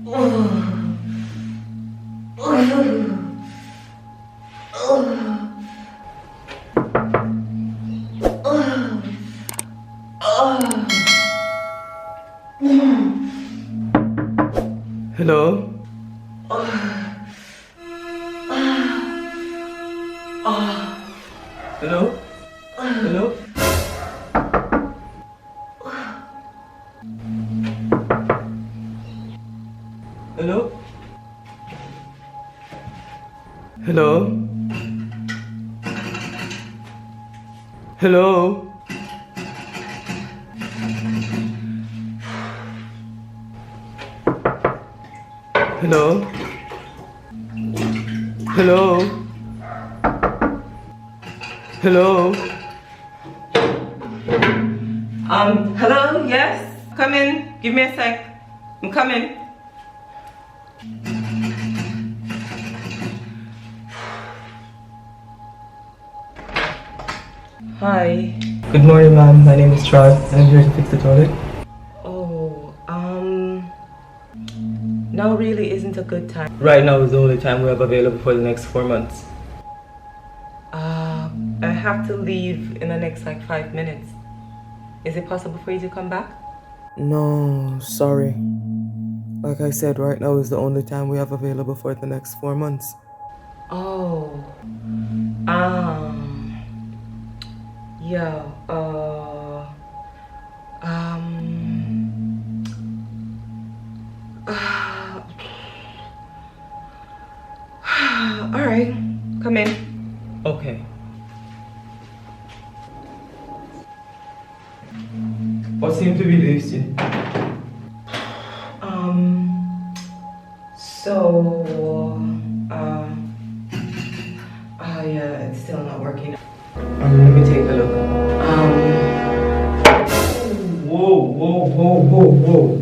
Hello? Hello? Hello? Hello? Hello? Hello? Hello? Hello? Hello? Hello? Yes? Come in. Give me a sec. I'm coming. Hi. Good morning, ma'am. My name is Troy. I'm here to fix the toilet. Oh, now really isn't a good time. Right now is the only time we have available for the next 4 months. I have to leave in the next like 5 minutes. Is it possible for you to come back? No, sorry. Like I said, right now is the only time we have available for the next 4 months. Oh, yeah, all right, come in. Okay. What seems to be the issue? Yeah, it's still not working. Let me take a look. Whoa, whoa, whoa, whoa, whoa.